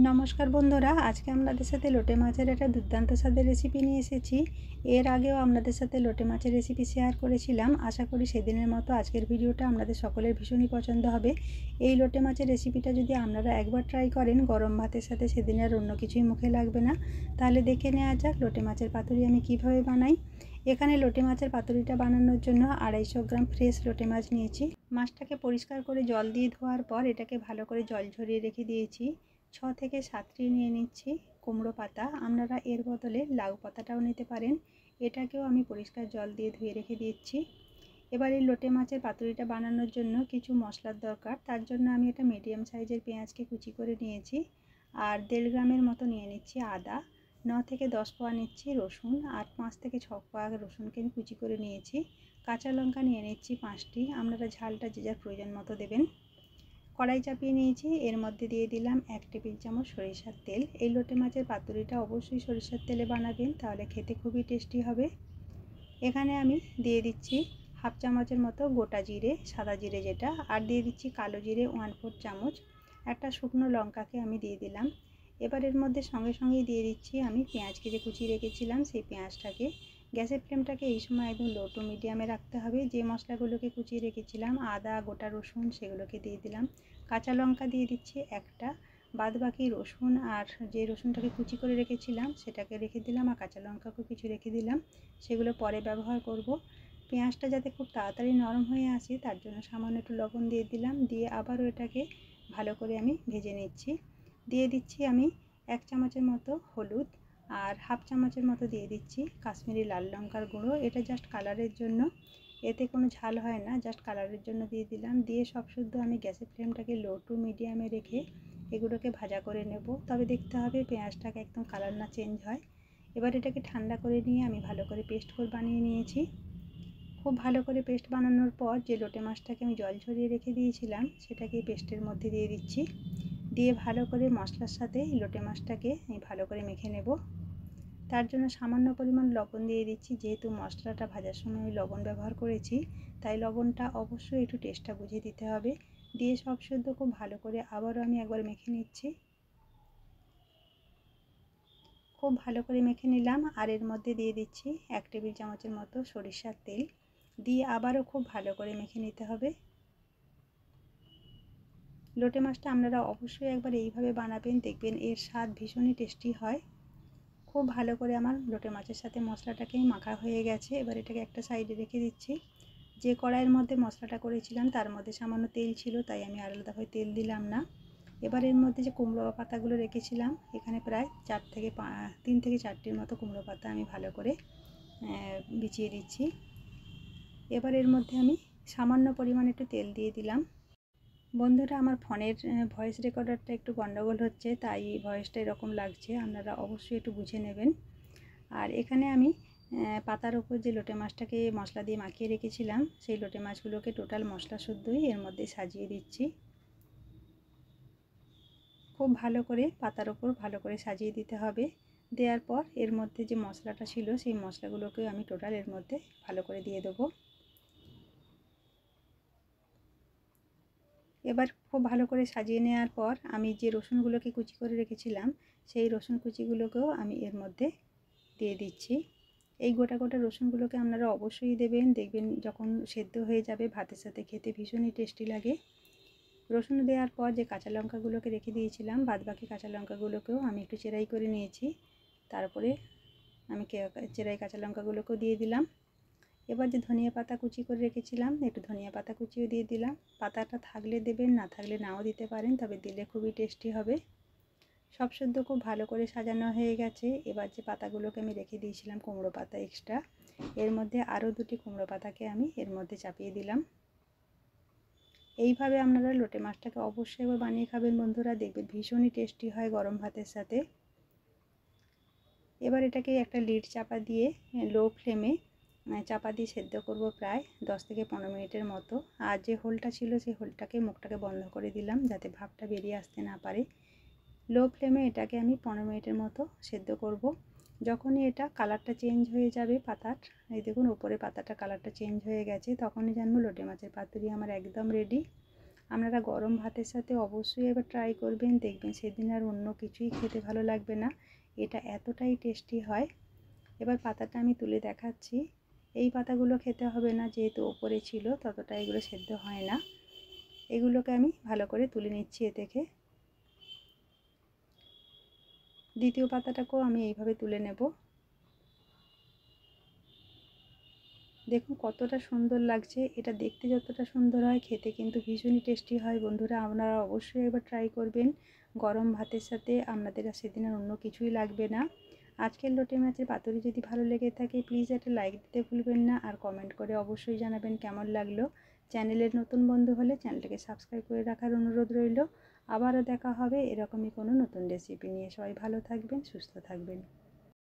নমস্কার বন্ধুরা, আজকে আপনাদের সাথে লোটে মাছের একটা দুর্দান্ত স্বাদের রেসিপি নিয়ে এসেছি। এর আগেও আপনাদের সাথে লোটে মাছের রেসিপি শেয়ার করেছিলাম। আশা করি সেদিনের মতো আজকের ভিডিওটা আপনাদের সকলের ভীষণই পছন্দ হবে। এই লোটে মাছের রেসিপিটা যদি আপনারা একবার ট্রাই করেন, গরম ভাতের সাথে সেদিন আর অন্য কিছুই মুখে লাগবে না। তাহলে দেখে নেওয়া যাক লোটে মাছের পাতুরি আমি কিভাবে বানাই। এখানে লোটে মাছের পাতুরিটা বানানোর জন্য 250 গ্রাম ফ্রেশ লোটে মাছ নিয়েছি। মাছটাকে পরিষ্কার করে জল দিয়ে ধোয়ার পর এটাকে ভালো করে জল ঝরিয়ে রেখে দিয়েছি। 6 থেকে 7টি নিয়ে নিচ্ছি কুমড়ো পাতা। আপনারা এর বদলে লাউ পাতাটাও নিতে পারেন। এটাকেও আমি পরিষ্কার জল দিয়ে ধুয়ে রেখে দিচ্ছি। এবার এই লোটে মাছের পাতুরিটা বানানোর জন্য কিছু মশলার দরকার। তার জন্য আমি একটা মিডিয়াম সাইজের পেঁয়াজকে কুচি করে নিয়েছি, আর 1.5 গ্রামের মতো নিয়ে নিচ্ছি আদা, 9 থেকে 10 কোয়া নিচ্ছি রসুন, আর 5 থেকে 6 কোয়া রসুনকে আমি কুচি করে নিয়েছি। কাঁচা লঙ্কা নিয়ে নিচ্ছি 5টি। আপনারা ঝালটা যে যার প্রয়োজন মতো দেবেন। কড়াই চাপিয়ে নিয়েছি, এর মধ্যে দিয়ে দিলাম 1 টেবিল চামচ সরিষার তেল। এই লোটে মাছের পাতুরিটা অবশ্যই সরিষার তেলে বানাবেন, তাহলে খেতে খুবই টেস্টি হবে। এখানে আমি দিয়ে দিচ্ছি হাফ চামচের মতো গোটা জিরে, সাদা জিরে যেটা, আর দিয়ে দিচ্ছি কালো জিরে 1/4 চামচ। একটা শুকনো লঙ্কাকে আমি দিয়ে দিলাম। এবার এর মধ্যে সঙ্গে সঙ্গেই দিয়ে দিচ্ছি আমি পেঁয়াজকে যে কুচিয়ে রেখেছিলাম সেই পেঁয়াজটাকে। গ্যাসের ফ্লেমটাকে এই সময় একদম লো টু মিডিয়ামে রাখতে হবে। যে মশলাগুলোকে কুচিয়ে রেখেছিলাম আদা, গোটা রসুন, সেগুলোকে দিয়ে দিলাম। কাঁচা লঙ্কা দিয়ে দিচ্ছি একটা। বাদ বাকি রসুন আর যে রসুনটাকে কুচি করে রেখেছিলাম সেটাকে রেখে দিলাম, আর কাঁচা লঙ্কাকেও কিছু রেখে দিলাম, সেগুলো পরে ব্যবহার করব। পেঁয়াজটা যাতে খুব তাড়াতাড়ি নরম হয়ে আসে তার জন্য সামান্য একটু লবণ দিয়ে দিলাম। দিয়ে আবারও এটাকে ভালো করে আমি ভেজে নিচ্ছি। দিয়ে দিচ্ছি আমি 1 চামচের মতো হলুদ, আর হাফ চামচের মতো দিয়ে দিচ্ছি কাশ্মীরি লাল লঙ্কার গুঁড়ো। এটা জাস্ট কালারের জন্য, এতে কোনো ঝাল হয় না, জাস্ট কালারের জন্য দিয়ে দিলাম। দিয়ে সব শুদ্ধ আমি গ্যাসের ফ্লেমটাকে লো টু মিডিয়ামে রেখে এগুলোকে ভাজা করে নেব। তবে দেখতে হবে পেঁয়াজটাকে একদম কালার না চেঞ্জ হয়। এবার এটাকে ঠান্ডা করে নিয়ে আমি ভালো করে পেস্ট করে বানিয়ে নিয়েছি। খুব ভালো করে পেস্ট বানানোর পর যে লোটে মাছটাকে আমি জল ঝরিয়ে রেখে দিয়েছিলাম সেটাকে পেস্টের মধ্যে দিয়ে দিচ্ছি। দিয়ে ভালো করে মশলার সাথে লোটে মাছটাকে আমি ভালো করে মেখে নেব। তার জন্য সামান্য পরিমাণ লবণ দিয়ে দিচ্ছি। যেহেতু মশলাটা ভাজার সময় আমি লবণ ব্যবহার করেছি, তাই লবণটা অবশ্যই একটু টেস্টটা বুঝে দিতে হবে। দিয়ে সব শুদ্ধ খুব ভালো করে আবারও আমি একবার মেখে নিচ্ছি। খুব ভালো করে মেখে নিলাম, আর এর মধ্যে দিয়ে দিচ্ছি 1 টেবিল চামচের মতো সরিষার তেল। দিয়ে আবারও খুব ভালো করে মেখে নিতে হবে। লোটে মাছটা আপনারা অবশ্যই একবার এইভাবে বানাবেন, দেখবেন এর স্বাদ ভীষণই টেস্টি হয়। খুব ভালো করে আমার লোটে মাছের সাথে মশলাটাকে মাখা হয়ে গেছে। এবার এটাকে একটা সাইডে রেখে দিচ্ছি। যে কড়াইয়ের মধ্যে মশলাটা করেছিলাম তার মধ্যে সামান্য তেল ছিল, তাই আমি আলাদাভাবে তেল দিলাম না। এবার এর মধ্যে যে কুমড়ো পাতাগুলো রেখেছিলাম, এখানে প্রায় 3 থেকে 4টির মতো কুমড়ো পাতা আমি ভালো করে বিছিয়ে দিচ্ছি। এবার এর মধ্যে আমি সামান্য পরিমাণে একটু তেল দিয়ে দিলাম। বন্ধুরা, আমার ফোনের ভয়েস রেকর্ডারটা একটু গন্ডগোল হচ্ছে, তাই ভয়েসটা এরকম লাগছে, আপনারা অবশ্যই একটু বুঝে নেবেন। আর এখানে আমি পাতার ওপর যে লোটে মাছটাকে মশলা দিয়ে মাখিয়ে রেখেছিলাম সেই লোটে মাছগুলোকে টোটাল মশলা শুদ্ধই এর মধ্যে সাজিয়ে দিচ্ছি। খুব ভালো করে পাতার ওপর ভালো করে সাজিয়ে দিতে হবে। দেওয়ার পর এর মধ্যে যে মশলাটা ছিল সেই মশলাগুলোকে আমি টোটাল এর মধ্যে ভালো করে দিয়ে দেবো। এবার খুব ভালো করে সাজিয়ে নেওয়ার পর আমি যে রসুনগুলোকে কুচি করে রেখেছিলাম সেই রসুন কুচিগুলোকেও আমি এর মধ্যে দিয়ে দিচ্ছি। এই গোটা গোটা রসুনগুলোকে আপনারা অবশ্যই দেবেন, দেখবেন যখন সেদ্ধ হয়ে যাবে ভাতের সাথে খেতে ভীষণই টেস্টি লাগে। রসুন দেওয়ার পর যে কাঁচা লঙ্কাগুলোকে রেখে দিয়েছিলাম, বাদবাকি কাঁচা লঙ্কাগুলোকেও আমি একটু চেরাই করে নিয়েছি। তারপরে আমি চেরাই কাঁচা লঙ্কাগুলোকেও দিয়ে দিলাম। এবার যে ধনিয়া পাতা কুচি করে রেখেছিলাম একটু ধনিয়া পাতা কুচিও দিয়ে দিলাম। পাতাটা থাকলে দেবেন, না থাকলে নাও দিতে পারেন, তবে দিলে খুবই টেস্টি হবে। সব শুদ্ধ খুব ভালো করে সাজানো হয়ে গেছে। এবার যে পাতাগুলোকে আমি রেখে দিয়েছিলাম কুমড়ো পাতা এক্সট্রা, এর মধ্যে আরও 2টি কুমড়ো পাতাকে আমি এর মধ্যে চাপিয়ে দিলাম। এইভাবে আপনারা লোটে মাছটাকে অবশ্যই এবার বানিয়ে খাবেন বন্ধুরা, দেখবেন ভীষণই টেস্টি হয় গরম ভাতের সাথে। এবার এটাকে একটা লিড চাপা দিয়ে লো ফ্লেমে চাপা দিয়ে সেদ্ধ করব প্রায় 10 থেকে 15 মিনিটের মতো। আর যে হোলটা ছিল সেই হোলটাকে মুখটাকে বন্ধ করে দিলাম যাতে ভাপটা বেরিয়ে আসতে না পারে। লো ফ্লেমে এটাকে আমি 15 মিনিটের মতো সেদ্ধ করব। যখনই এটা কালারটা চেঞ্জ হয়ে যাবে পাতার, এই দেখুন উপরে পাতাটা কালারটা চেঞ্জ হয়ে গেছে, তখনই জানবো লোটে মাছের পাতুরি আমার একদম রেডি। আপনারা গরম ভাতের সাথে অবশ্যই এবার ট্রাই করবেন, দেখবেন সেদিন আর অন্য কিছুই খেতে ভালো লাগবে না। এটা এতটাই টেস্টি হয়। এবার পাতাটা আমি তুলে দেখাচ্ছি। এই পাতাগুলো খেতে হবে না, যেহেতু ওপরে ছিল ততটা এগুলো সেদ্ধ হয় না। এগুলোকে আমি ভালো করে তুলে নিচ্ছি এ থেকে। দ্বিতীয় পাতাটাকেও আমি এইভাবে তুলে নেব। দেখুন কতটা সুন্দর লাগছে। এটা দেখতে যতটা সুন্দর হয়, খেতে কিন্তু ভীষণই টেস্টি হয়। বন্ধুরা, আপনারা অবশ্যই একবার ট্রাই করবেন। গরম ভাতের সাথে আপনাদের সেদিন আর অন্য কিছুই লাগবে না। আজকের লোটে মাছের পাতুরি যদি ভালো লেগে থাকে প্লিজ একটা লাইক দিতে ভুলবেন না, আর কমেন্ট করে অবশ্যই জানাবেন কেমন লাগলো। চ্যানেলের নতুন বন্ধু হলে চ্যানেলটাকে সাবস্ক্রাইব করে রাখার অনুরোধ রইল। আবারও দেখা হবে এরকমই কোনো নতুন রেসিপি নিয়ে। সবাই ভালো থাকবেন, সুস্থ থাকবেন।